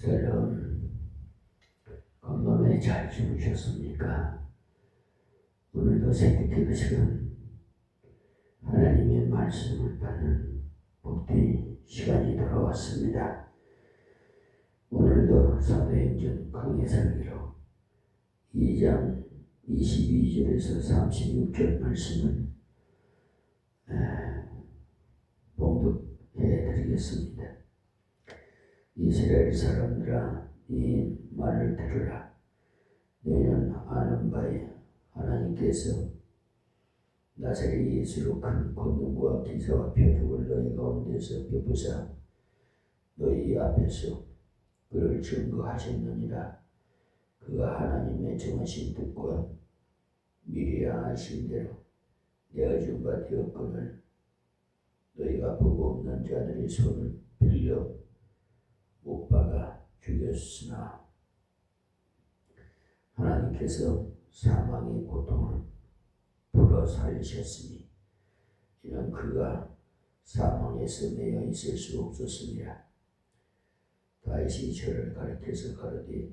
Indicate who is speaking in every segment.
Speaker 1: 샬롬. 건강에 잘 주무셨습니까? 오늘도 새벽에 그 시간 하나님의 말씀을 받는 복된 시간이 돌아왔습니다. 오늘도 사도행전 강해설기로 2장 22절에서 36절 말씀을 봉독해 드리겠습니다. 이스라엘 사람들아, 이 말을 들으라. 너희는 아는 바에 하나님께서 나사렛 예수로 큰 권능과 기사와 표적을 너희 가운데서 베푸사 너희 앞에서 그를 증거하셨느니라. 그가 하나님의 정하신 뜻과 미리 아신 대로 내가 준 바 되었거늘 너희가 복 없는 자들의 손을 빌려 못 박아 죽였으나 하나님께서 사망의 고통을 풀어 살리셨으니 이는 그가 사망에서 매여 있을 수 없었습니다. 다윗이 저를 가르쳐서 가르되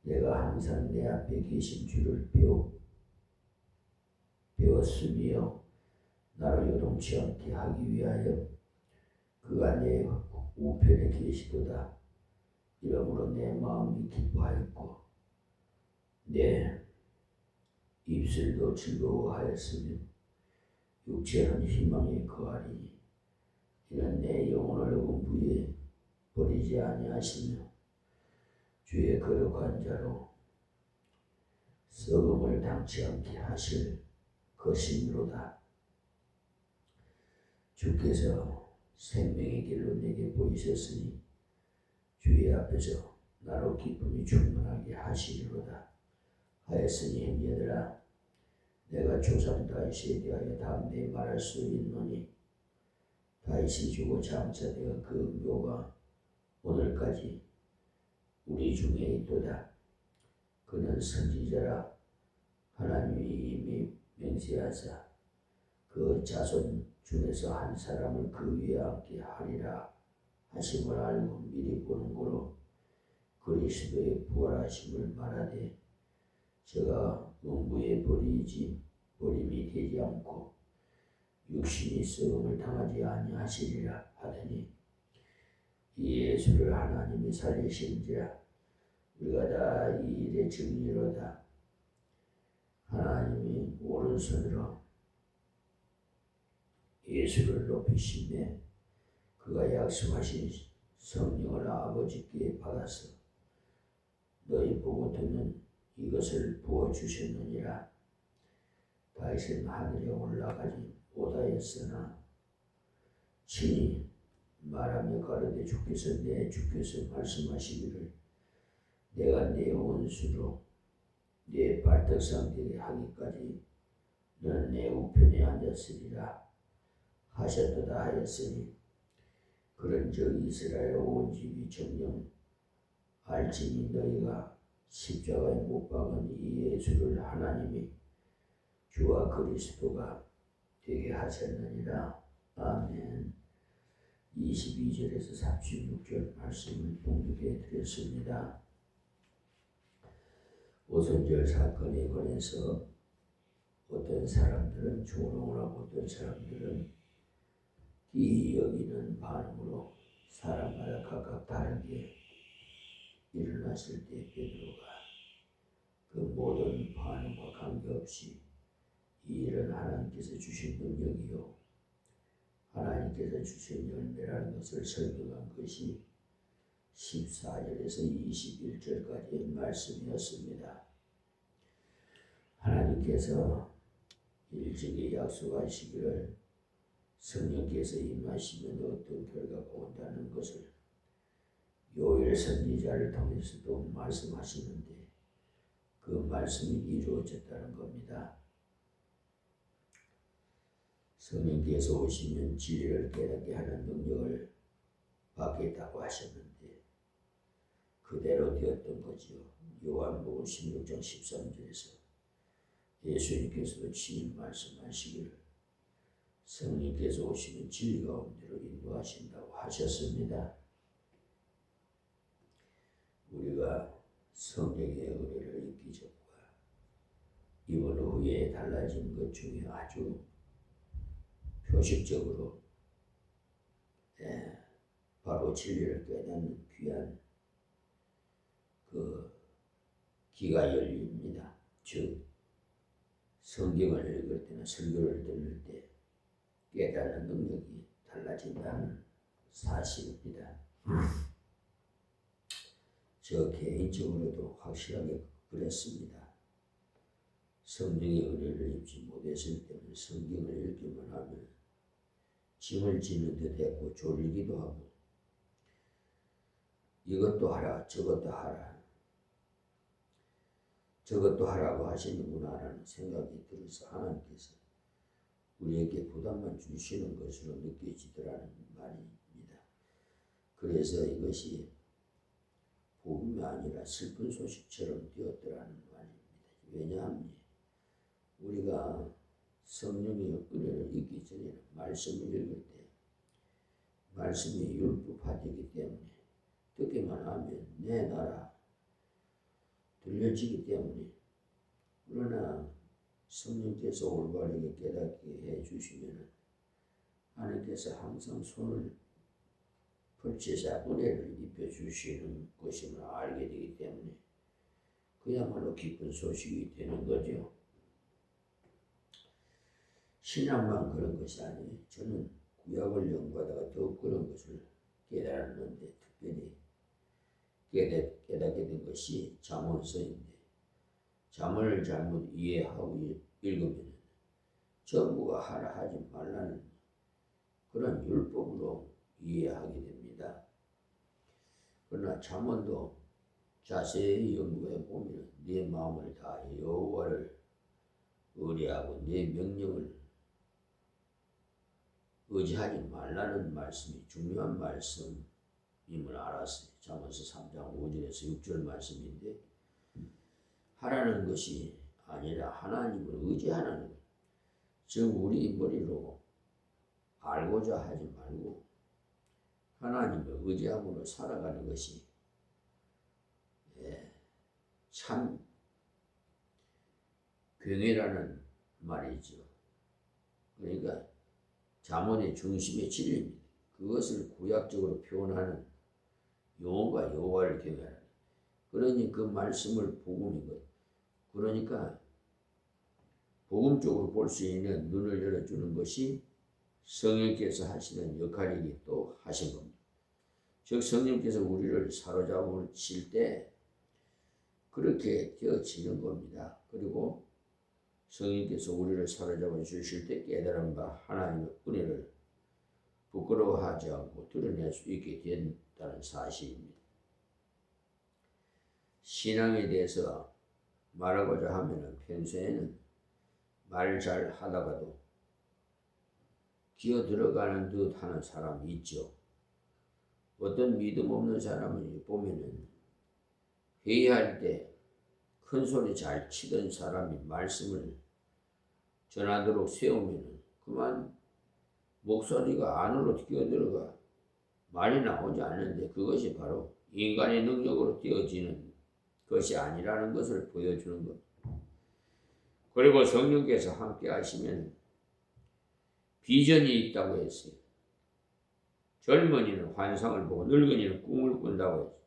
Speaker 1: 내가 항상 내 앞에 계신 주를 배웠으며 나로 요동치 않게 하기 위하여 그가 내 우편에 계시도다. 이러므로 내 마음이 기뻐하였고 내 입술도 즐거워하였으며 육체는 희망에 거하리니 이는 내 영혼을 음부에 버리지 아니하시며 주의 거룩한 자로 썩음을 당치 않게 하실 것이므로다. 주께서 생명의 길로 내게 보이셨으니 주의 앞에서 나로 기쁨이 충만하게 하시리로다 하였으니 형제들아, 내가 조상 다윗에 대하여 담대히 말할 수 있노니 다윗이 죽어 장사되어 그 묘가 오늘까지 우리 중에 있도다. 그는 선지자라 하나님이 이미 맹세하사 그 자손 중에서 한 사람을 그 위에 앉게 하리라 하심을 알고 미리 보는 거로 그리스도의 부활하심을 말하되 저가 음부에 버림이 되지 않고 육신이 썩음을 당하지 아니하시리라 하더니 이 예수를 하나님이 살리신지라 우리가 다 이 일의 증인이로다. 하나님이 오른손으로 예수를 높이시며 그가 약속하신 성령을 아버지께 받아서 너희 보고 듣는 이것을 부어주셨느니라. 다윗은 하늘에 올라가지 못하였으나 친히 말하며 가로되 주께서 말씀하시기를 내가 내 원수로 내 발등상 되게 하기까지 너는 내 우편에 앉았으리라 하셨도다 하였으니 그런즉 이스라엘 온 집이 정녕 알지니 너희가 십자가에 못 박은 이 예수를 하나님이 주와 그리스도가 되게 하셨느니라. 아멘. 22절에서 36절 말씀을 봉독해 드렸습니다. 오순절 사건에 관해서 어떤 사람들은 조롱을 하고 어떤 사람들은 기이 여기는 반응으로 사람마다 각각 다르게 일어났을 때 베드로가 그 모든 반응과 관계없이 이 일은 하나님께서 주신 능력이요 하나님께서 주신 열매라는 것을 설명한 것이 14절에서 21절까지의 말씀이었습니다. 하나님께서 일찍이 약속하시기를 성령께서 임하시면 어떤 결과가 온다는 것을 요엘 선지자를 통해서도 말씀하시는데 그 말씀이 이루어졌다는 겁니다. 성령께서 오시면 진리를 깨닫게 하는 능력을 받겠다고 하셨는데 그대로 되었던 거지요. 요한복음 16장 13절에서 예수님께서도 친히 말씀하시기를 성령께서 오시면 진리 가운데로 인도하신다고 하셨습니다. 성령의 은혜를 입기 전과 입은 후에 달라진 것 중에 아주 표식적으로 바로 진리를 깨닫는 귀한 그 기가 열립니다. 즉 성경을 읽을 때나 설교를 들을 때 깨닫는 능력이 달라진다는 사실입니다. 저 개인적으로도 확실하게 그랬습니다. 성령의 은혜를 입지 못했을 때는 성경을 읽기만 하면 짐을 지는 듯 했고 졸리기도 하고 이것도 하라 저것도 하라 저것도 하라고 하시는구나라는 생각이 들어서 하나님께서 우리에게 부담만 주시는 것으로 느껴지더라는 말입니다. 그래서 이것이 복음이 아니라 슬픈 소식처럼 되었더라는 말입니다. 왜냐하면 우리가 성령의 은혜를 입기 전에는 말씀을 읽을 때 말씀이 율법화되기 때문에 듣기만 하면 내 나라 들려지기 때문에 그러나 성령께서 올바르게 깨닫게 해주시면 하나님께서 항상 손을 펼치사 은혜를 입혀주시는 것임을 알게 되기 때문에 그야말로 기쁜 소식이 되는 거죠. 신앙만 그런 것이 아니에요. 저는 구약을 연구하다가 더욱 그런 것을 깨달았는데 특별히 깨닫게 된 것이 잠언서인데 잠언을 잘못 이해하고 읽으면 전부가 하라 하지 말라는 그런 율법으로 이해하게 됩니다. 그러나 잠언도 자세히 연구해 보면 내 마음을 다해 여호와를 의뢰하고 내 명령을 의지하지 말라는 말씀이 중요한 말씀임을 알았어요. 잠언서 3장 5절에서 6절 말씀인데 하라는 것이 아니라 하나님을 의지하는 것. 즉 우리 머리로 알고자 하지 말고 하나님을 의지함으로 살아가는 것이 참 경외라는 말이죠. 그러니까 잠언의 중심의 진리입니다. 그것을 구약적으로 표현하는 용어가 여호와를 경외하라. 그러니 그 말씀을 복음인 것. 그러니까 복음 쪽으로 볼 수 있는 눈을 열어주는 것이 성령께서 하시는 역할이기 또 하신 겁니다. 즉 성령께서 우리를 사로잡으실 때 그렇게 되어지는 겁니다. 그리고 성령께서 우리를 사로잡아 주실 때 깨달음과 하나님의 은혜를 부끄러워하지 않고 드러낼 수 있게 된다는 사실입니다. 신앙에 대해서 말하고자 하면 평소에는 말 잘 하다가도 기어 들어가는 듯 하는 사람이 있죠. 어떤 믿음 없는 사람을 보면은 회의할 때 큰 소리 잘 치던 사람이 말씀을 전하도록 세우면은 그만 목소리가 안으로 끼어들어가 말이 나오지 않는데 그것이 바로 인간의 능력으로 되어지는 것이 아니라는 것을 보여주는 것. 그리고 성령께서 함께 하시면 비전이 있다고 했어요. 젊은이는 환상을 보고 늙은이는 꿈을 꾼다고 했어요.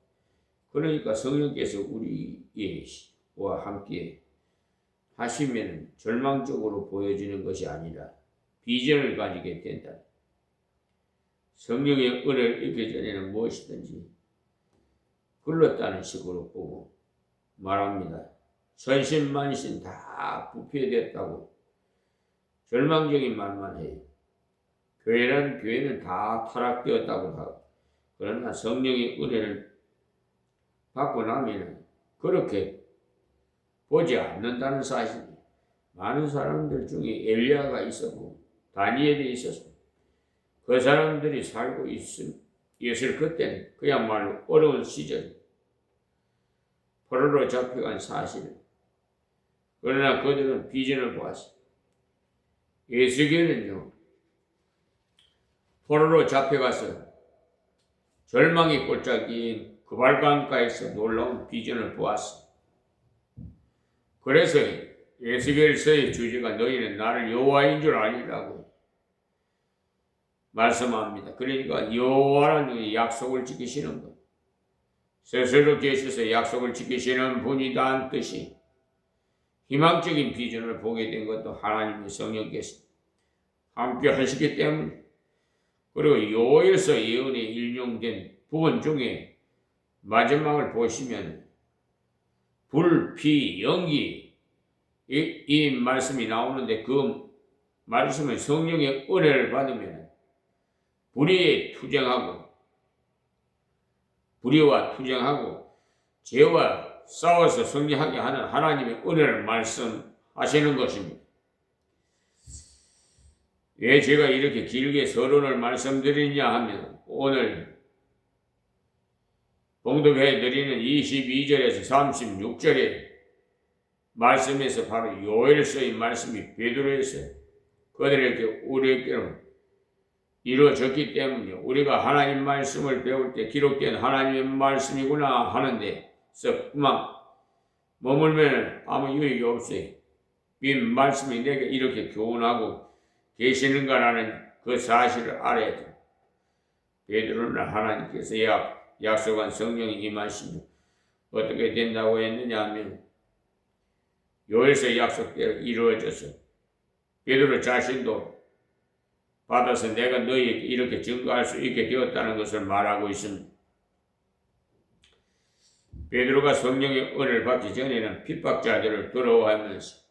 Speaker 1: 그러니까 성령께서 우리와 함께 하시면 절망적으로 보여지는 것이 아니라 비전을 가지게 된다. 성령의 은혜를 입기 전에는 무엇이든지 글렀다는 식으로 보고 말합니다. 선신만신 다 부패됐다고 절망적인 말만 해요. 교회는 다 타락되었다고 하고 그러나 성령의 은혜를 받고 나면 그렇게 보지 않는다는 사실이 많은 사람들 중에 엘리야가 있었고 다니엘이 있었고 그 사람들이 살고 있을 그때는 그야말로 어려운 시절 포로로 잡혀간 사실. 그러나 그들은 비전을 보았어요. 예수께는요 포로로 잡혀가서 절망의 꼴짝인 그발강가에서 놀라운 비전을 보았어. 그래서 에스겔서의 주제가 너희는 나를 여호와인 줄 아니라고 말씀합니다. 그러니까 여호와라는 약속을 지키시는 것, 스스로 계셔서 약속을 지키시는 분이다는 뜻이 희망적인 비전을 보게 된 것도 하나님의 성령께서 함께 하시기 때문에, 그리고 요엘서 예언에 인용된 부분 중에 마지막을 보시면 불, 피, 연기 이 말씀이 나오는데, 그 말씀은 성령의 은혜를 받으면 불의와 투쟁하고 죄와 싸워서 승리하게 하는 하나님의 은혜를 말씀하시는 것입니다. 왜 제가 이렇게 길게 서론을 말씀드리냐 하면, 오늘 봉독해 드리는 22절에서 36절의 말씀에서 바로 요엘서의 말씀이 베드로에서 그들에게 우리에게로 이루어졌기 때문에, 우리가 하나님 말씀을 배울 때 기록된 하나님의 말씀이구나 하는데 썩만 머물면 아무 유익이 없어요. 이 말씀이 내게 이렇게 교훈하고 계시는가라는 그 사실을 알아야 돼요. 베드로는 하나님께서 약속한 성령이 임하시면 어떻게 된다고 했느냐 하면, 요엘서 약속대로 이루어져서 베드로 자신도 받아서 내가 너희에게 이렇게 증거할 수 있게 되었다는 것을 말하고 있습니다. 베드로가 성령의 은혜를 받기 전에는 핍박자들을 두려워하면서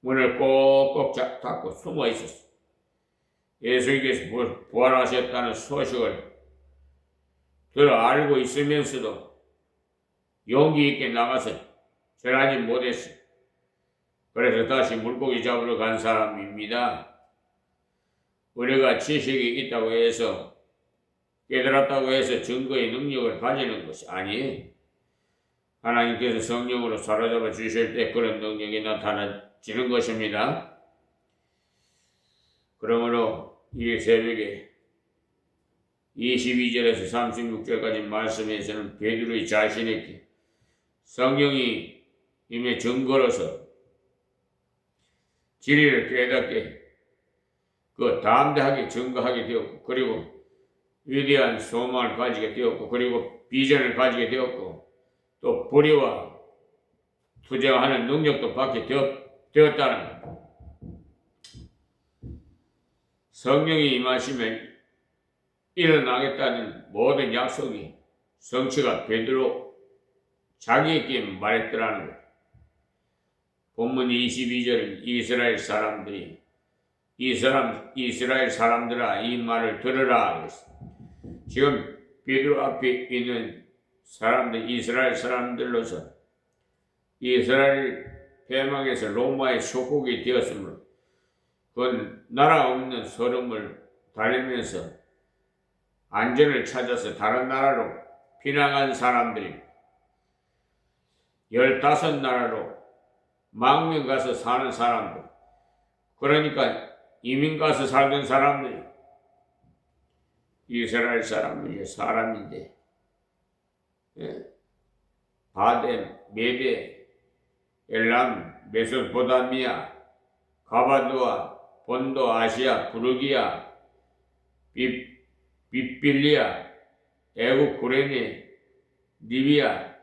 Speaker 1: 문을 꼭꼭 닫고 숨어 있었어. 예수님께서 부활하셨다는 소식을 들어 알고 있으면서도 용기 있게 나가서 절하지 못했어. 그래서 다시 물고기 잡으러 간 사람입니다. 우리가 지식이 있다고 해서, 깨달았다고 해서 증거의 능력을 가지는 것이 아니에요. 하나님께서 성령으로 사로잡아 주실 때 그런 능력이 나타나지는 것입니다. 그러므로 이 새벽에 22절에서 36절까지 말씀에서는 베드로의 자신에게 성령이 이미 증거로서 진리를 깨닫게, 그 담대하게 증거하게 되었고, 그리고 위대한 소망을 가지게 되었고, 그리고 비전을 가지게 되었고, 또 불의와 투쟁하는 능력도 받게 되었다는 것. 성령이 임하시면 일어나겠다는 모든 약속이 성취가 베드로 자기에게 말했더라는 것. 본문 22절은 이스라엘 사람들아 이 말을 들으라. 지금 베드로 앞에 있는 사람들, 이스라엘 사람들로서 이스라엘 패망에서 로마의 속국이 되었으므로 그 나라 없는 소름을 달리면서 안전을 찾아서 다른 나라로 피난한 사람들이 15나라로 망명 가서 사는 사람들, 그러니까 이민 가서 살던 사람들이 이스라엘 사람인데, 바뎀, 메데, 엘람, 메소포타미아, 가바도아, 본도 아시아, 부르기아, 빗빌리아, 애국 구레네, 리비아,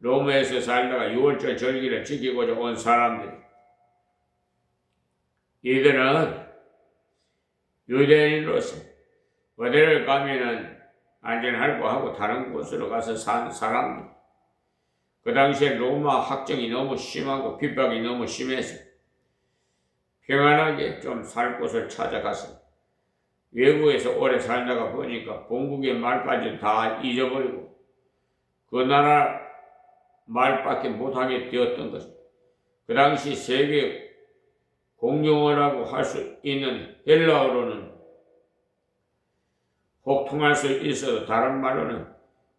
Speaker 1: 로마에서 살다가 6월절 절기를 지키고자 온 사람들, 이들은 유대인으로서 어디를 가면은 안전하고 하고 다른 곳으로 가서 산 사람들, 그 당시에 로마 학정이 너무 심하고 핍박이 너무 심해서 평안하게 좀 살 곳을 찾아가서 외국에서 오래 살다가 보니까 본국의 말까지 다 잊어버리고 그 나라 말밖에 못하게 되었던 것입니다. 그 당시 세계 공용어라고 할 수 있는 헬라어로는 혹 통할 수 있어도 다른 말로는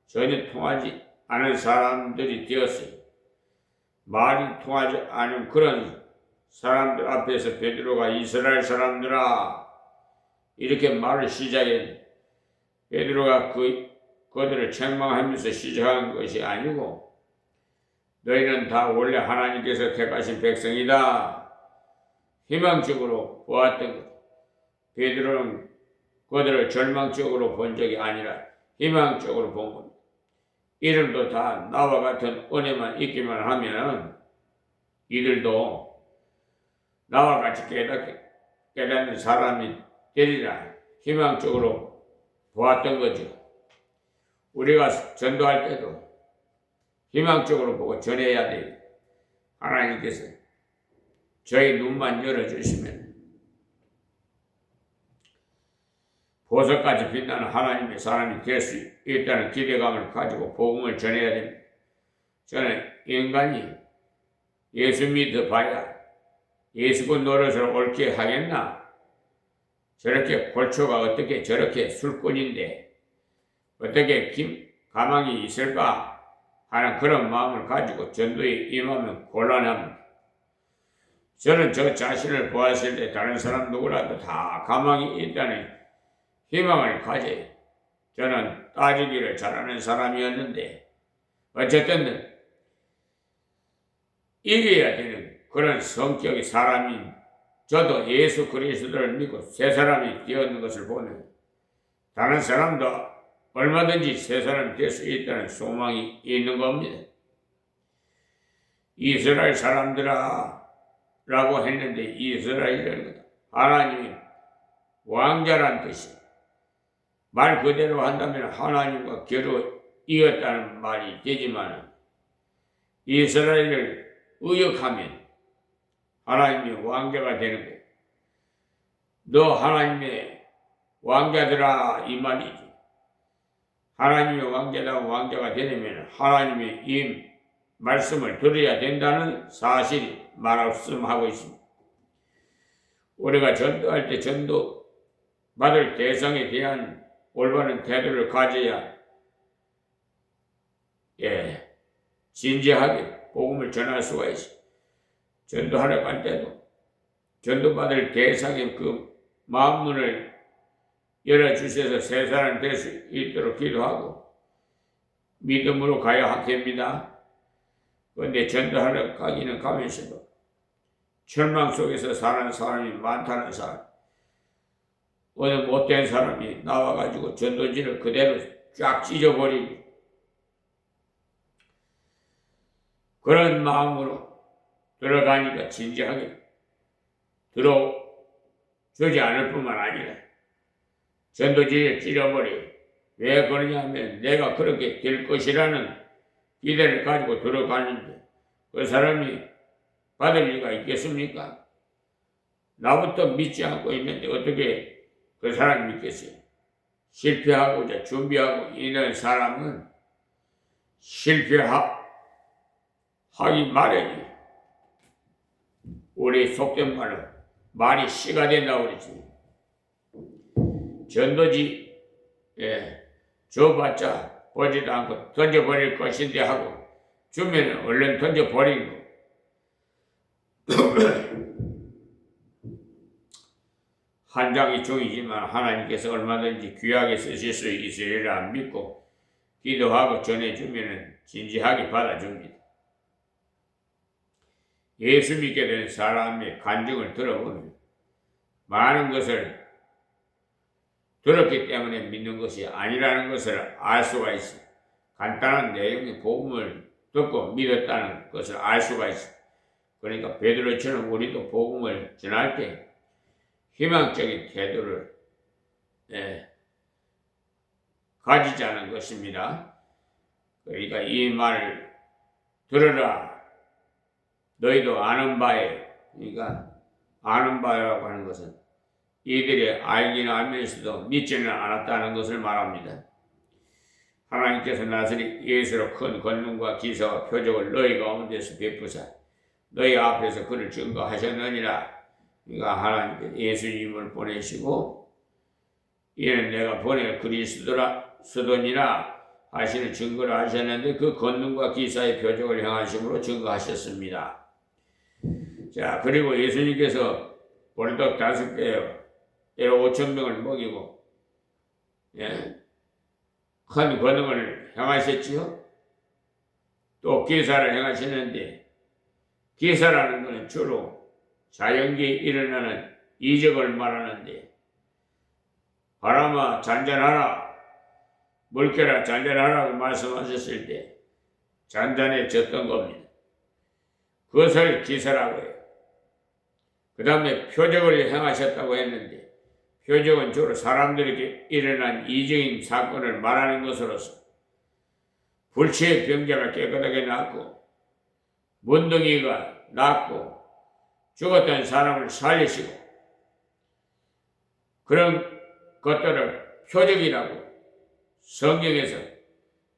Speaker 1: 전혀 통하지 않은 사람들이 되었어요. 말이 통하지 않은 그런 사람들 앞에서 베드로가 이스라엘 사람들아 이렇게 말을 시작했는데, 베드로가 그 그들을 책망하면서 시작한 것이 아니고 너희는 다 원래 하나님께서 택하신 백성이다. 희망적으로 보았던 것. 베드로는 그들을 절망적으로 본 적이 아니라 희망적으로 본 겁니다. 이들도 다 나와 같은 은혜만 있기만 하면 이들도 나와 같이 깨닫는 사람이 되리라 희망적으로 보았던 거죠. 우리가 전도할 때도 희망적으로 보고 전해야 돼요. 하나님께서 저희 눈만 열어주시면 보석같이 빛나는 하나님의 사람이 될 수 있다는 기대감을 가지고 복음을 전해야 됩니다. 저는 인간이 예수 믿어봐야 예수고 노릇을 옳게 하겠나? 저렇게 골초가 어떻게 저렇게 술꾼인데 어떻게 가망이 있을까? 하는 그런 마음을 가지고 전도에 임하면 곤란합니다. 저는 저 자신을 보았을 때 다른 사람 누구라도 다 가망이 있다는 희망을 가져요. 저는 따지기를 잘하는 사람이었는데 어쨌든 이겨야 되는 그런 성격의 사람인 저도 예수 그리스도를 믿고 새 사람이 되었는 것을 보면 다른 사람도 얼마든지 새 사람이 될 수 있다는 소망이 있는 겁니다. 이스라엘 사람들아 라고 했는데 이스라엘은 하나님의 왕자란 뜻이 말 그대로 한다면 하나님과 겨루 이었다는 말이 되지만 이스라엘을 의역하면 하나님의 왕자가 되는 거예요. 너 하나님의 왕자들아 이 말이지. 하나님의 왕자가 되려면 하나님의 이 말씀을 들어야 된다는 사실이 말없음하고 있습니다. 우리가 전도할 때 전도 받을 대상에 대한 올바른 태도를 가져야 진지하게 복음을 전할 수가 있어. 전도하러 갈 때도 전도받을 대상의 그 마음문을 열어주셔서 새 사람 될 수 있도록 기도하고 믿음으로 가야 됩니다. 그런데 전도하러 가기는 가면서도 절망 속에서 사는 사람이 많다는 사람, 어느 못된 사람이 나와가지고 전도지를 그대로 쫙 찢어버리고 그런 마음으로 들어가니까 진지하게 들어주지 않을 뿐만 아니라 전도지를 찢어버려. 왜 그러냐 하면 내가 그렇게 될 것이라는 기대를 가지고 들어가는데 그 사람이 받을 리가 있겠습니까? 나부터 믿지 않고 있는데 어떻게 그 사람이 믿겠어요? 실패하고자 준비하고 있는 사람은 실패하기 마련이에요. 우리 속된 말로 말이 씨가 된다고 그러지. 전도지 줘봤자 보지도 않고 던져버릴 것인데 하고 주면 얼른 던져버리는 거. 한 장이 종이지만 하나님께서 얼마든지 귀하게 쓰실 수 있으리라 믿고 기도하고 전해주면 진지하게 받아줍니다. 예수 믿게 된 사람의 간증을 들어보면 많은 것을 들었기 때문에 믿는 것이 아니라는 것을 알 수가 있어. 간단한 내용의 복음을 듣고 믿었다는 것을 알 수가 있어. 그러니까 베드로처럼 우리도 복음을 전할 때 희망적인 태도를 가지자는 것입니다. 그러니까 이 말을 들어라. 너희도 아는 바에, 그러니까 아는 바라고 하는 것은 이들이 알기는 알면서도 믿지는 않았다는 것을 말합니다. 하나님께서 나사렛 예수로 큰 권능과 기사와 표적을 너희 가운데서 베푸사 너희 앞에서 그를 증거하셨느니라. 그러니까 하나님께서 예수님을 보내시고 이는 내가 보낼 그리스도니라 하시는 증거를 하셨는데 그 권능과 기사의 표적을 행하심으로 증거하셨습니다. 자, 그리고 예수님께서 보리떡 5개에 5,000명을 먹이고 큰 권능을 행하셨지요. 또 기사를 행하시는데, 기사라는 것은 주로 자연계에 일어나는 이적을 말하는데, 바람아 잔잔하라, 물결아 잔잔하라고 말씀하셨을 때 잔잔해졌던 겁니다. 그것을 기사라고 해요. 그 다음에 표적을 행하셨다고 했는데, 표적은 주로 사람들에게 일어난 이적인 사건을 말하는 것으로서 불치의 병자가 깨끗하게 낫고, 문둥이가 낫고, 죽었던 사람을 살리시고, 그런 것들을 표적이라고 성경에서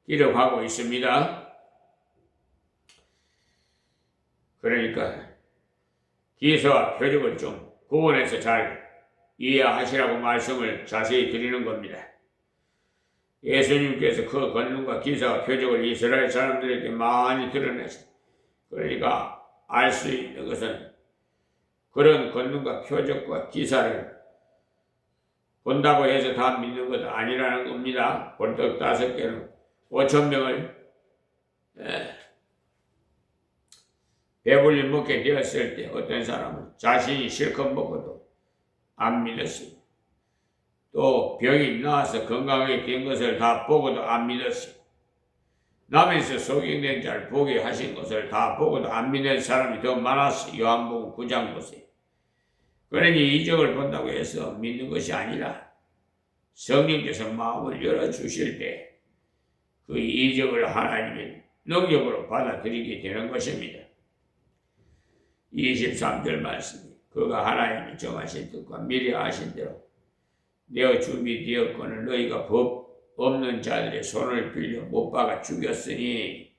Speaker 1: 기록하고 있습니다. 그러니까 기사와 표적을 좀 구분해서 잘 이해하시라고 말씀을 자세히 드리는 겁니다. 예수님께서 그 권능과 기사와 표적을 이스라엘 사람들에게 많이 드러내셨습니다. 그러니까 알 수 있는 것은 그런 권능과 표적과 기사를 본다고 해서 다 믿는 것도 아니라는 겁니다. 벌떡 5개는 5,000명을 배불리 먹게 되었을 때 어떤 사람은 자신이 실컷 먹어도 안 믿었습니다. 또 병이 나아서 건강하게 된 것을 다 보고도 안 믿었습니다. 남에서 소경된 자를 보게 하신 것을 다 보고도 안 믿는 사람이 더 많았어요. 요한복음 9장 보세요. 그러니 이적을 본다고 해서 믿는 것이 아니라 성령께서 마음을 열어주실 때 그 이적을 하나님의 능력으로 받아들이게 되는 것입니다. 23절 말씀이 그가 하나님이 정하신 뜻과 미리 아신 대로 내어 준비되었거늘 너희가 법 없는 자들의 손을 빌려 못 박아 죽였으니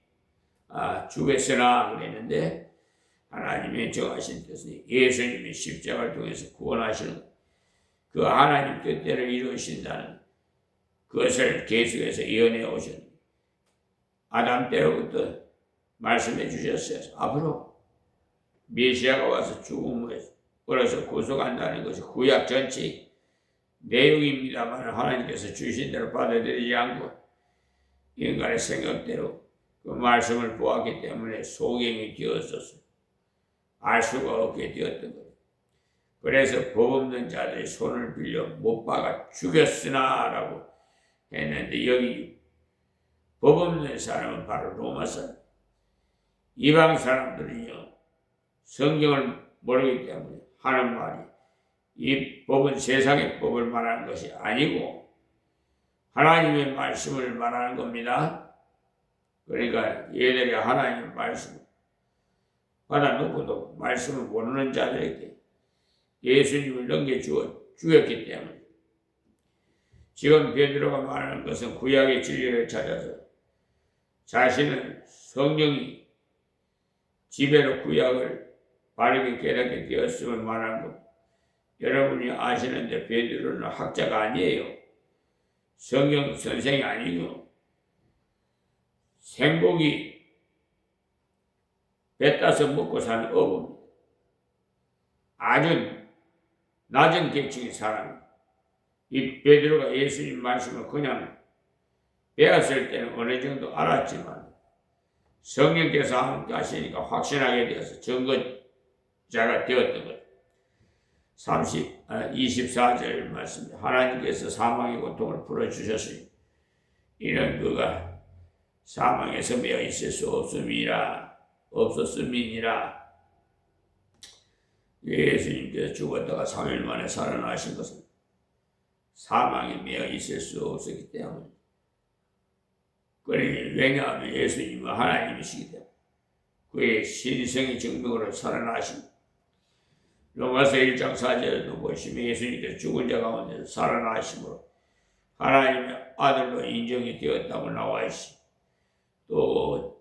Speaker 1: 죽였으나 그랬는데 하나님의 정하신 뜻은 예수님이 십자가를 통해서 구원하시는 그 하나님 뜻대로 이루신다는 그것을 계속해서 이어내 오셨습니다. 아담 때로부터 말씀해 주셨어요. 앞으로 메시아가 와서 죽음으로서 구속한다는 것이 구약 전체 내용입니다만 하나님께서 주신 대로 받아들이지 않고 인간의 생각대로 그 말씀을 보았기 때문에 소경이 되었었어요. 알 수가 없게 되었던 거예요. 그래서 법 없는 자들의 손을 빌려 못 박아 죽였으나 라고 했는데 여기 법 없는 사람은 바로 로마 사람. 이방 사람들은요 성경을 모르기 때문에 하는 말이 이 법은 세상의 법을 말하는 것이 아니고 하나님의 말씀을 말하는 겁니다. 그러니까 얘들이 하나님의 말씀을 받아놓고도 말씀을 모르는 자들에게 예수님을 넘겨주어 죽였기 때문에 지금 베드로가 말하는 것은 구약의 진리를 찾아서 자신은 성령이 지배로 구약을 바르게 깨닫게 되었음을 말하는 것. 여러분이 아시는데 베드로는 학자가 아니에요. 성경 선생이 아니고 생고기 배 따서 먹고 사는 어부입니다. 아주 낮은 계층의 사람. 이 베드로가 예수님 말씀을 그냥 배웠을 때는 어느 정도 알았지만 성령께서 함께 하시니까 확신하게 되어서 증거자가 되었던 것. 24절 말씀입니다. 하나님께서 사망의 고통을 풀어주셨으니 이는 그가 사망에서 매어 있을 수 없었음이니라. 예수님께서 죽었다가 3일 만에 살아나신 것은 사망에 매어 있을 수 없었기 때문에 왜냐하면 예수님은 하나님이시기 때문에 그의 신성의 증명으로 살아나신 로마서 1장 4절에도 보시면 예수님께서 죽은 자 가운데서 살아나심으로 하나님의 아들로 인정이 되었다고 나와 있습니다. 또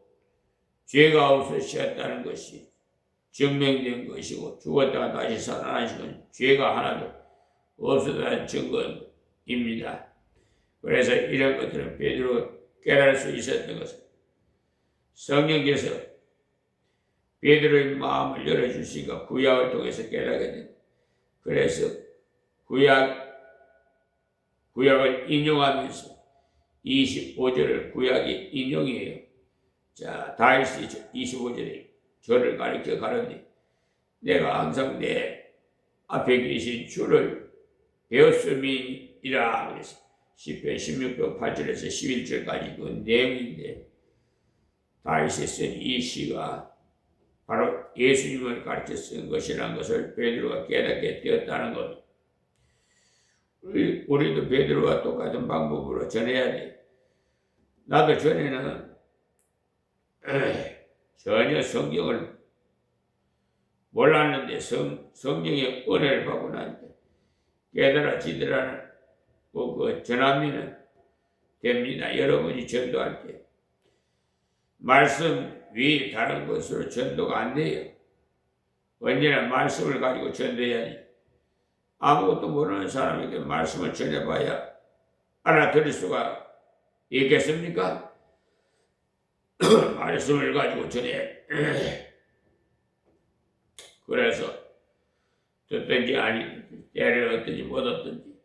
Speaker 1: 죄가 없으셨다는 것이 증명된 것이고 죽었다가 다시 살아나신 건 죄가 하나도 없었다는 증거입니다. 그래서 이런 것들은 베드로가 깨달을 수 있었던 것은 성령께서 베드로의 마음을 열어주시니까 구약을 통해서 깨닫게 됩니다. 그래서 구약을 인용하면서 25절을 구약의 인용이에요. 자, 다윗이 25절에 저를 가리켜 가르니 내가 항상 내 앞에 계신 주를 배웠음이니라. 그래서 시편 16편 8절에서 11절까지 그 내용인데, 다윗이 쓴 이 시가 바로 예수님을 가르쳐 쓴 것이라는 것을 베드로가 깨닫게 되었다는 것. 우리도 베드로와 똑같은 방법으로 전해야 돼. 나도 전에는 전혀 성경을 몰랐는데 성경의 은혜를 받고 나니까 깨달아지더라는 그 전하면 됩니다. 여러분이 전도할 때 말씀 위 다른 것으로 전도가 안 돼요. 언제나 말씀을 가지고 전도해야지. 아무것도 모르는 사람에게 말씀을 전해봐야 알아들을 수가 있겠습니까? 말씀을 가지고 전해. 그래서 듣든지 아니 때를 얻든지 못 얻든지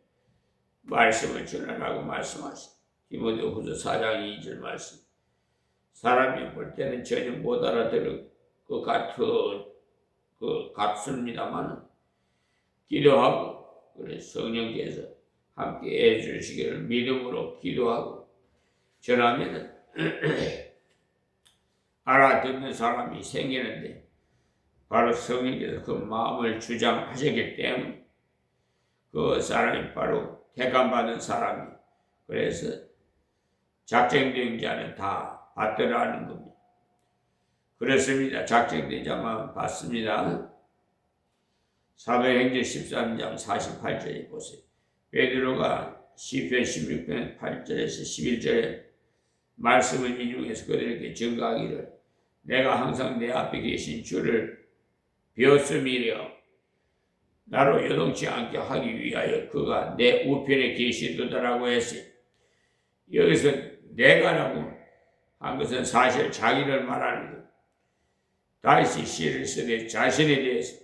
Speaker 1: 말씀을 전하라고 말씀하시. 디모데후서 4장 2절 말씀. 사람이 볼 때는 전혀 못 알아들을 것 같습니다만 기도하고, 그래 성령께서 함께 해주시기를 믿음으로 기도하고 전하면은 알아듣는 사람이 생기는데, 바로 성령께서 그 마음을 주장하셨기 때문에 그 사람이 바로 택함받은 사람이, 그래서 작정된 자는 다 받더라는 겁니다. 그렇습니다. 작정된 자만 받습니다. 사도행전 13장 48절에 보세요. 베드로가 시편 16편 8절에서 11절에 말씀을 인용해서 그들에게 증거하기를 내가 항상 내 앞에 계신 주를 배웠음이려 나로 요동치 않게 하기 위하여 그가 내 우편에 계시도다라고 했어요. 여기서 내가라고 한 것은 사실 자기를 말하는 거예요. 다윗이 시를 쓰되 자신에 대해서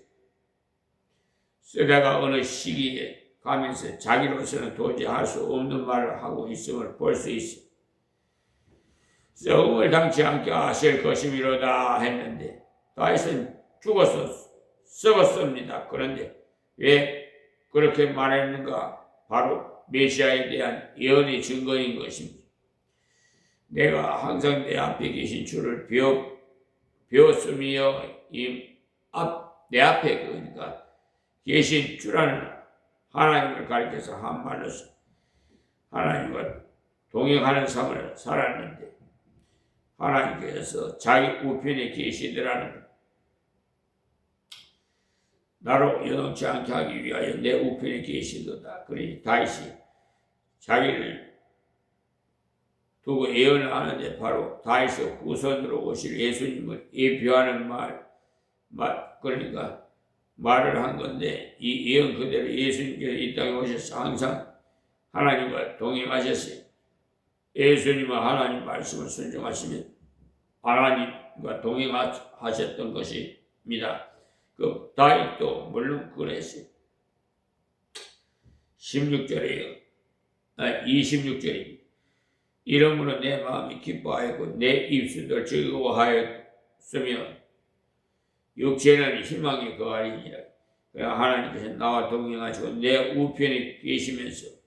Speaker 1: 쓰다가 어느 시기에 가면서 자기로서는 도저히 할 수 없는 말을 하고 있음을 볼 수 있어요. 썩음을 당치 않게 하실 것이미로다 했는데 다윗은 썩었습니다. 그런데 왜 그렇게 말했는가? 바로 메시아에 대한 예언의 증거인 것입니다. 내가 항상 내 앞에 계신 주를 배웠으며 내 앞에 그러니까 계신 주라는 하나님을 가리켜서 한 말로서 하나님과 동행하는 삶을 살았는데 하나님께서 자기 우편에 계시더라는 나로 요동치 않게 하기 위하여 내 우편에 계시도다. 그러니 다윗이 자기를 두고 예언을 하는데 바로 다윗의 후손으로 오실 예수님을 예표하는 그러니까 말을 한 건데 이 예언 그대로 예수님께서 이 땅에 오셔서 항상 하나님과 동행하셨어요. 예수님은 하나님 말씀을 순종하시면 하나님과 동행하셨던 것입니다. 그 다윗도 물론 그랬어요. 26절이에요. 26절입니다. 이러므로 내 마음이 기뻐하였고 내 입술도 즐거워하였으며 육체는 희망이 거하리니라. 하나님께서 나와 동행하시고 내 우편에 계시면서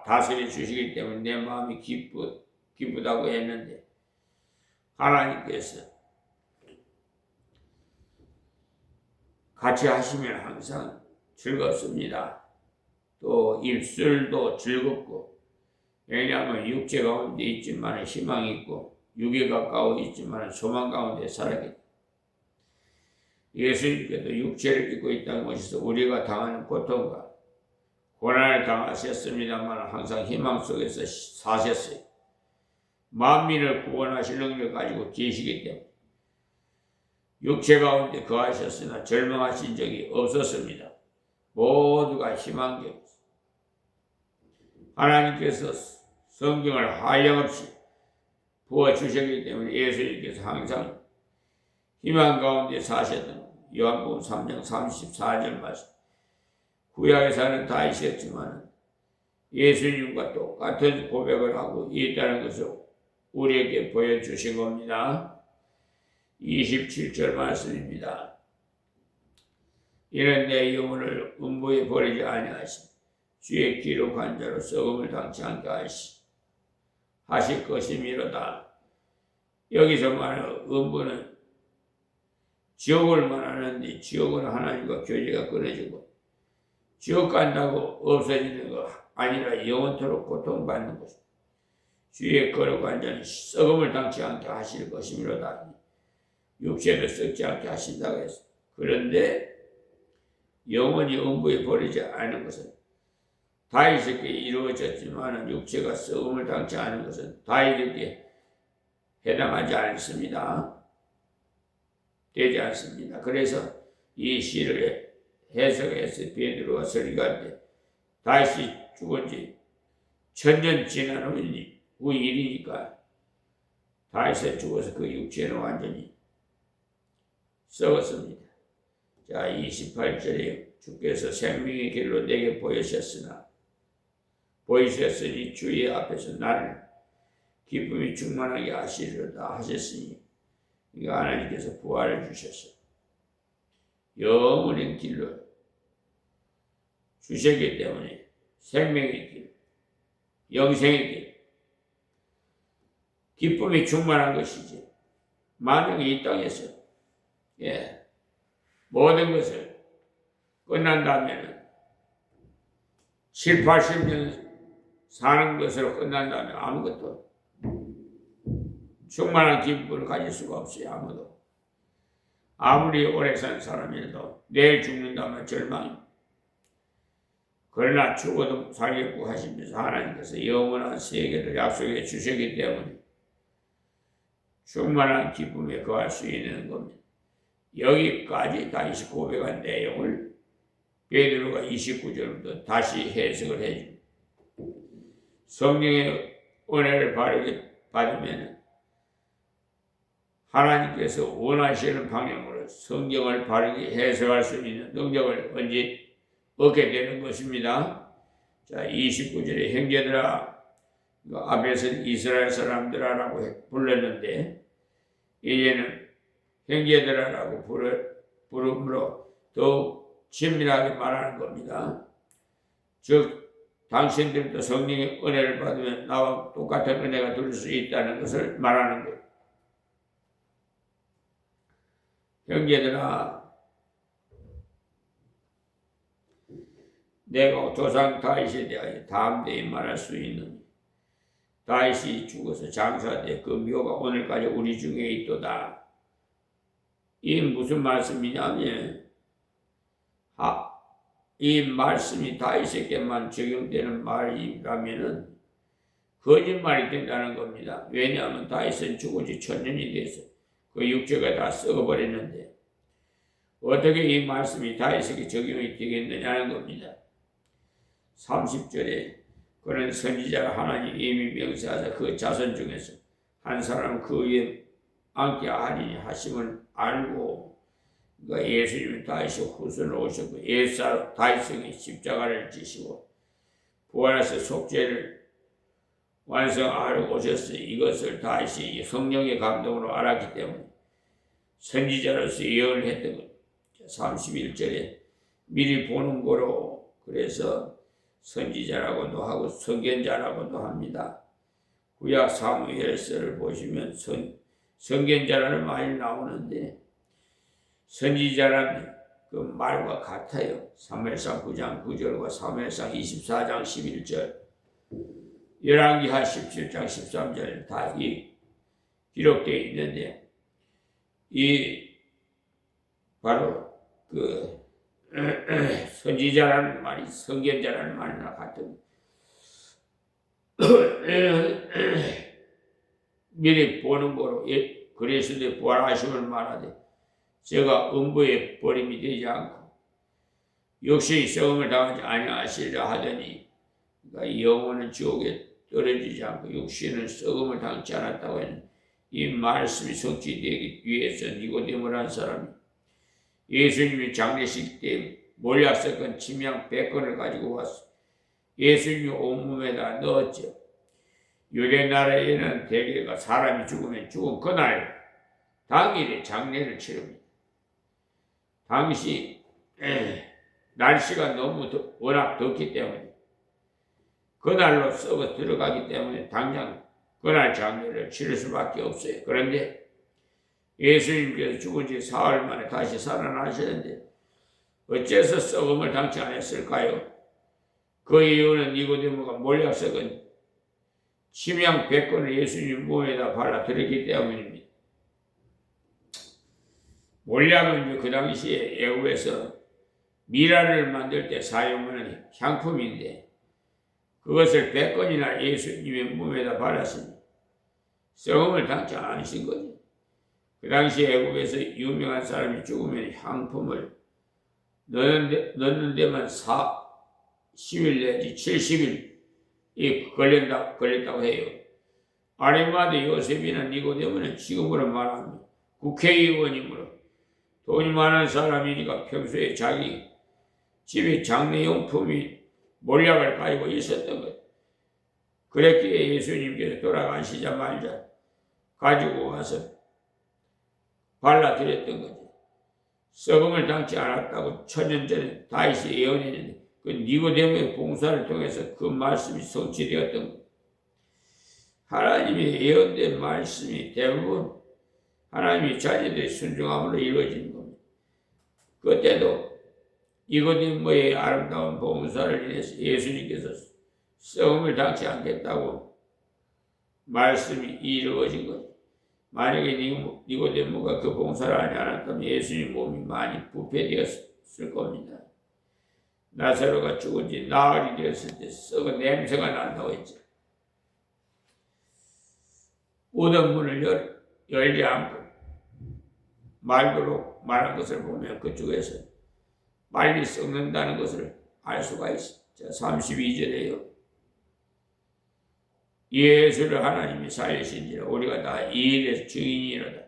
Speaker 1: 다스려 주시기 때문에 내 마음이 기쁘다고 했는데 하나님께서 같이 하시면 항상 즐겁습니다. 또 입술도 즐겁고, 왜냐하면 육체 가운데 있지만 희망이 있고 육에 가까워 있지만 소망 가운데 살아있다. 예수님께도 육체를 입고 있다는 것에서 우리가 당하는 고통과 고난을 당하셨습니다만 항상 희망 속에서 사셨어요. 만민을 구원하실 능력을 가지고 계시기 때문에 육체 가운데 거하셨으나 절망하신 적이 없었습니다. 모두가 희망적이었어요. 하나님께서 성경을 한량없이 부어주셨기 때문에 예수님께서 항상 희망 가운데 사셨던 요한복음 3장 34절 말씀. 구약에 사는 다윗이었지만 예수님과 똑같은 고백을 하고 있다는 것을 우리에게 보여주신 겁니다. 27절 말씀입니다. 이는 내 영혼을 음부에 버리지 아니하시고 주의 기록한 자로 썩음을 당치 않게 하실 것이미로다. 여기서 말하는 음부는 지옥을 말하는데, 지옥은 하나님과 교제가 끊어지고 지옥 간다고 없어지는 거 아니라 영원토록 고통받는 것입니다. 주의 거룩한 자는 썩음을 당치 않게 하실 것이미로다. 육체를 썩지 않게 하신다고 했어. 그런데 영원히 음부에 버리지 않은 것은 다윗에게 이루어졌지만 육체가 썩음을 당치 않은 것은 다윗에게 해당하지 않습니다. 되지 않습니다. 그래서 이 시를 해석해서 베드로가 설교할 때 다윗이 죽은 지 1000년 지난 후 일이니까 다윗이 죽어서 그 육체는 완전히 썩었습니다. 자, 28절에 주께서 생명의 길로 내게 보이셨으니 주의 앞에서 나를 기쁨이 충만하게 하시리로다 하셨으니, 이거 하나님께서 부활을 주셨어요. 영원한 길로 주셨기 때문에 생명의 길, 영생의 길, 기쁨이 충만한 것이지. 만약에 이 땅에서 모든 것을 끝난다면 7, 80년 사는 것으로 끝난다면 아무것도 충만한 기쁨을 가질 수가 없어요. 아무도. 아무리 오래 산 사람이라도 내일 죽는다면 절망이. 그러나 죽어도 살겠고 하시면서 하나님께서 영원한 세계를 약속해 주셨기 때문에 충만한 기쁨에 거할 수 있는 겁니다. 여기까지 다시 고백한 내용을 베드로가 29절부터 다시 해석을 해줍니다. 성령의 은혜를 바르게 받으면 하나님께서 원하시는 방향으로 성경을 바르게 해석할 수 있는 능력을 언제 얻게 되는 것입니다. 자, 29절에 형제들아, 앞에서는 이스라엘 사람들아라고 불렀는데 이제는 형제들아라고 부름으로 더욱 친밀하게 말하는 겁니다. 즉 당신들도 성령의 은혜를 받으면 나와 똑같은 은혜가 될 수 있다는 것을 말하는 거예요. 형제들아, 내가 조상 다윗에 대하여 다음대에 말할 수 있는, 다윗이 죽어서 장사돼 그 묘가 오늘까지 우리 중에 있도다. 이 무슨 말씀이냐면 이 말씀이 다윗에게만 적용되는 말이라면은 거짓말이 된다는 겁니다. 왜냐하면 다윗은 죽은 지 1000년이 돼서 그 육체가 다 썩어버렸는데 어떻게 이 말씀이 다윗에게 적용이 되겠느냐는 겁니다. 30절에 그는 선지자가 하나님 이미 명세하사 그 자손 중에서 한 사람 그 위에 앉게 하리니 하심을 알고, 그러니까 예수님은 다윗의 후손으로 오셨고 다윗성의 십자가를 지시고 부활해서 속죄를 완성하러 오셨으니 이것을 다윗이 성령의 감동으로 알았기 때문에 선지자로서 예언을 했던 것. 31절에 미리 보는 거로, 그래서 선지자라고도 하고 선견자라고도 합니다. 구약 사무엘서를 보시면 선견자라는 말이 나오는데 선지자라는 그 말과 같아요. 사무엘상 9장 9절과 사무엘상 24장 11절, 열왕기하 17장 13절 다 기록되어 있는데 이 바로 그 선지자라는 말이 선견자라는 말이나 같은 미리 보는 거로 그리스도의 부활하심을 말하되 제가 음부에 버림이 되지 않고 육신이 썩음을 당하지 아니하시리라 하더니, 그러니까 영혼은 지옥에 떨어지지 않고 육신은 썩음을 당치 않았다고 했는데 이 말씀이 성취되기 위해서 니고데모라는 사람이 예수님이 장례식 때 몰약 사건 침향 100건을 가지고 왔어. 예수님이 온몸에다 넣었죠. 유대 나라에는 대개가 사람이 죽으면 죽은 그날 당일에 장례를 치릅니다. 당시 날씨가 너무 워낙 덥기 때문에 그날로 썩어 들어가기 때문에 당장 그날 장례를 치를 수밖에 없어요. 그런데 예수님께서 죽은 지 사흘 만에 다시 살아나셨는데 어째서 썩음을 당치 않았을까요? 그 이유는 니고데모가 몰약 썩은 침향 100권을 예수님 몸에다 발라드렸기 때문입니다. 몰약은 그 당시에 애국에서 미라를 만들 때 사용하는 향품인데 그것을 100권이나 예수님의 몸에다 발랐으니 썩음을 당치 않으신 거죠. 그 당시 애국에서 유명한 사람이 죽으면 향품을 넣는 데만 10일 내지 70일이 걸렸다고 해요. 아리마대 요셉이나 니고데모는 지금으로 말하면 국회의원이므로 돈이 많은 사람이니까 평소에 자기 집에 장례용품이 몰약을 가지고 있었던 것. 그랬기에 예수님께서 돌아가시자마자 가지고 와서 발라드렸던 거죠. 썩음을 당치 않았다고 천년 전에 다윗이 예언했는데 그 니고데모의 봉사를 통해서 그 말씀이 성취되었던 것. 하나님의 예언된 말씀이 대부분 하나님의 자녀들의 순종함으로 이루어진 겁니다. 그때도 니고데모의 아름다운 봉사를 인해서 예수님께서 썩음을 당치 않겠다고 말씀이 이루어진 거죠. 만약에 니고데모가 그 봉사를 하지 않았다면 예수님 몸이 많이 부패되었을 겁니다. 나사로가 죽은 지 나흘이 되었을 때 썩은 냄새가 난다고 했죠. 우던 문을 열지 않고 말도록 말한 것을 보면 그쪽에서 빨리 썩는다는 것을 알 수가 있어요. 32절에요. 예수를 하나님이 살리신지라 우리가 다 이 일의 증인이로다.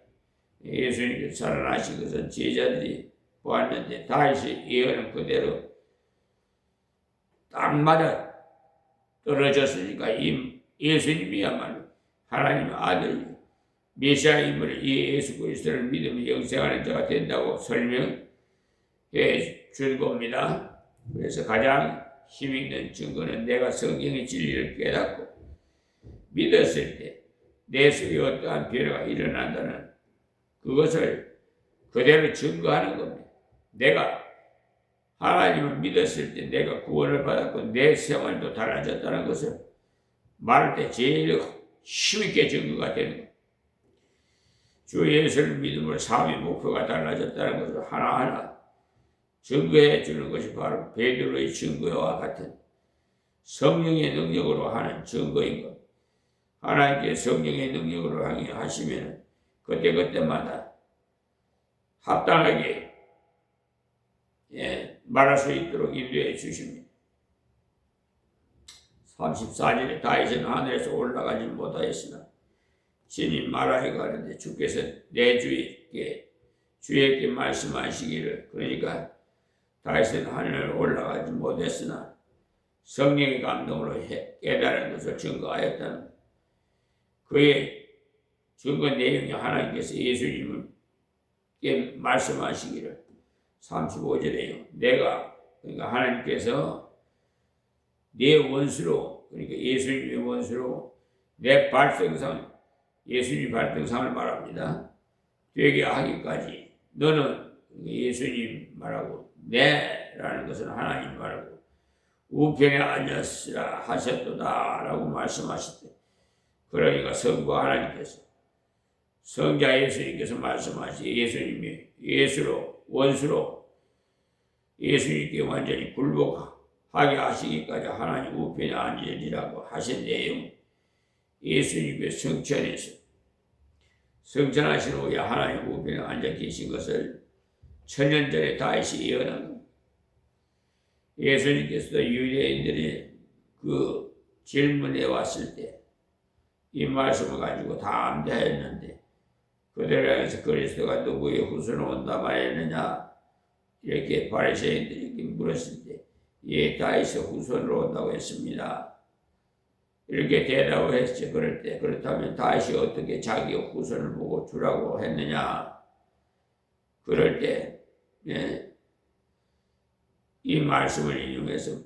Speaker 1: 예수님께서 살아나신 것은 제자들이 보았는데 다윗의 예언은 그대로 딱 맞아 떨어졌으니까 이 예수님이야말로 하나님의 아들 메시아임을 이 예수 그리스도를 믿으면 영생하는 자가 된다고 설명해 준 겁니다. 그래서 가장 힘있는 증거는 내가 성경의 진리를 깨닫고 믿었을 때 내 속에 어떠한 변화가 일어난다는 그것을 그대로 증거하는 겁니다. 내가 하나님을 믿었을 때 내가 구원을 받았고 내 생활도 달라졌다는 것을 말할 때 제일 힘있게 증거가 되는 겁니다. 주 예수를 믿음으로 삶의 목표가 달라졌다는 것을 하나하나 증거해 주는 것이 바로 베드로의 증거와 같은 성령의 능력으로 하는 증거인 것. 하나님께 성령의 능력으로 하시면 그때그때마다 합당하게 말할 수 있도록 인도해 주십니다. 34절에 다윗은 하늘에서 올라가지 못하였으나 신이 말하여 가는데 주께서 내 주에게 말씀하시기를 그러니까 다윗은 하늘에 올라가지 못했으나 성령의 감동으로 깨달은 것을 증거하였다는 그의 증거 내용이 하나님께서 예수님께 말씀하시기를 35절에요. 내가 그러니까 하나님께서 내 원수로 그러니까 예수님의 원수로 내 발등상 예수님 발등상을 말합니다. 되게 하기까지 너는 예수님 말하고 내라는 것은 하나님 말하고 우편에 앉았으라 하셨도다 라고 말씀하셨대. 그러니까 성부 하나님께서 성자 예수님께서 말씀하시 예수님이 예수로 원수로 예수님께 완전히 굴복하게 하시기까지 하나님 우편에 앉으리라고 하신 내용 예수님의 성천에서 성천하신 후에 하나님 우편에 앉아 계신 것을 천년 전에 다윗이 예언한 겁니다. 예수님께서도 유대인들이 그 질문에 왔을 때 이 말씀을 가지고 다 암대하였는데 그들에게서 그리스도가 누구의 후손으로 온다 말했느냐 이렇게 바리새인들이 물었을 때 예, 다윗의 후손으로 온다고 했습니다. 이렇게 대답을 했죠. 그럴 때 그렇다면 다윗이 어떻게 자기의 후손을 보고 주라고 했느냐? 그럴 때 이 말씀을 인용해서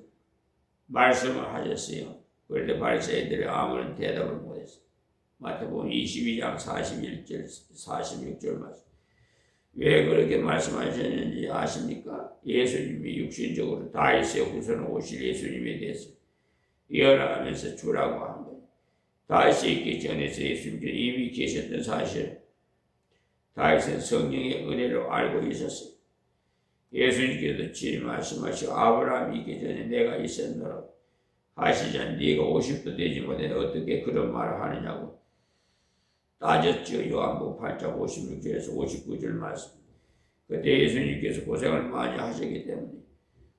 Speaker 1: 말씀을 하셨어요. 그럴 때 바리새인들이 아무런 대답을 못했어요. 마태복음 22장 41절 46절 말씀. 왜 그렇게 말씀하셨는지 아십니까? 예수님이 육신적으로 다윗의 후손 오실 예수님에 대해서 예언하면서 주라고 한 거예요. 다윗이 있기 전에서 예수님께서 이미 계셨던 사실, 다윗은 성령의 은혜로 알고 있었어요. 예수님께서 친히 말씀하시고 아브라함이 있기 전에 내가 있었노라 하시자 네가 50도 되지 못해 어떻게 그런 말을 하느냐고 따졌죠. 요한복음 8장 56절에서 59절 말씀. 그때 예수님께서 고생을 많이 하셨기 때문에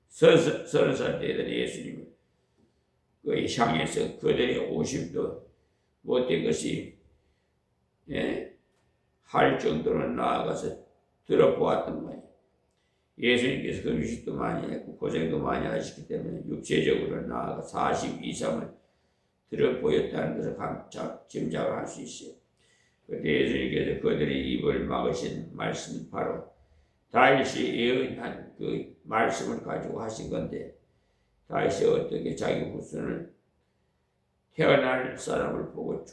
Speaker 1: 30살 되던 예수님을 그 향해서 그들의 50도 못된 것이 할 정도로 나아가서 들어보았던 거예요. 예수님께서 금식도 많이 했고 고생도 많이 하셨기 때문에 육체적으로 나아가 40 이상을 들어보였다는 것을 짐작을 할 수 있어요. 그때 예수님께서 그들의 입을 막으신 말씀은 바로 다윗이 예언한 그 말씀을 가지고 하신 건데, 다윗이 어떻게 자기 후손을 태어날 사람을 보고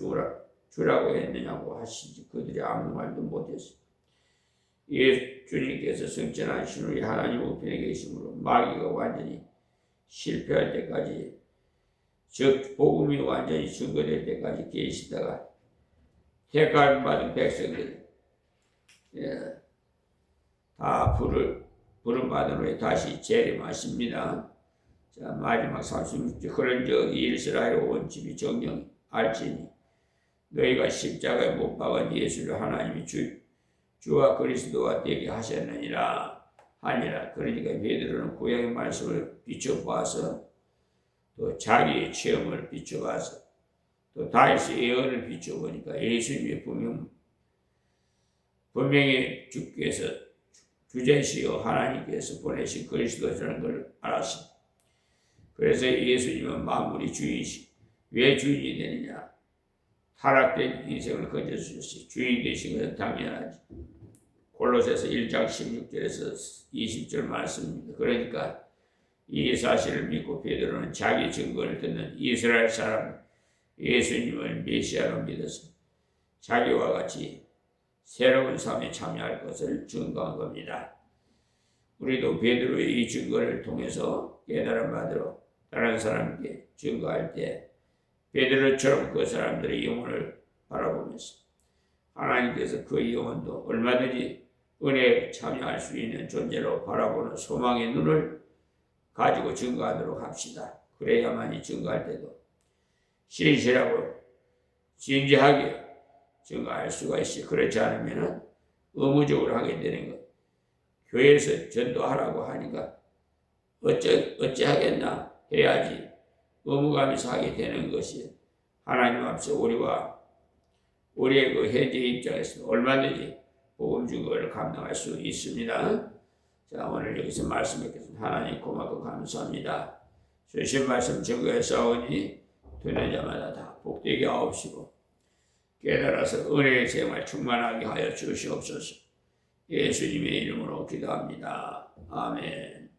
Speaker 1: 주라고 했느냐고 하시지 그들이 아무 말도 못했어요. 주님께서 성천하신 후에 하나님 우편에 계심으로 마귀가 완전히 실패할 때까지, 즉 복음이 완전히 증거될 때까지 계시다가 택함 받은 백성들이 다 부름 받은 후에 다시 재림하십니다. 자, 마지막 36절. 그런즉 이스라엘 온 집이 정녕 알지니 너희가 십자가에 못 박은 예수를 하나님이 주와 그리스도와 되게 하셨느니라 하니라. 그러니까 베드로는 구약의 말씀을 비춰봐서 또 자기의 체험을 비춰봐서 또 다윗의 예언을 비춰보니까 예수님이 분명히 주께서 주제시여 하나님께서 보내신 그리스도라는 걸 알았습니다. 그래서 예수님은 만물의 주인이시. 왜 주인이 되느냐? 타락된 인생을 건져주셨어요. 주인 되신 것은 당연하지. 골로새서 1장 16절에서 20절 말씀입니다. 그러니까 이 사실을 믿고 베드로는 자기 증거를 듣는 이스라엘 사람 예수님을 메시아로 믿어서 자기와 같이 새로운 삶에 참여할 것을 증거한 겁니다. 우리도 베드로의 이 증거를 통해서 깨달음 받으러 다른 사람에게 증거할 때 베드로처럼 그 사람들의 영혼을 바라보면서 하나님께서 그 영혼도 얼마든지 은혜에 참여할 수 있는 존재로 바라보는 소망의 눈을 가지고 증거하도록 합시다. 그래야만이 증거할 때도 신실하고 진지하게 증거할 수가 있어요. 그렇지 않으면 의무적으로 하게 되는 것. 교회에서 전도하라고 하니까 어찌 하겠나 해야지 의무감에서 하게 되는 것이 하나님 앞에서 우리의 그 현재 입장에서 얼마든지 복음 증거를 감당할 수 있습니다. 자, 오늘 여기서 말씀 뵙겠습니다. 하나님 고맙고 감사합니다. 주신 말씀 증거에 싸우니 듣는 자마다 다 복되게 하옵시고 깨달아서 은혜의 생활 충만하게 하여 주시옵소서. 예수님의 이름으로 기도합니다. 아멘.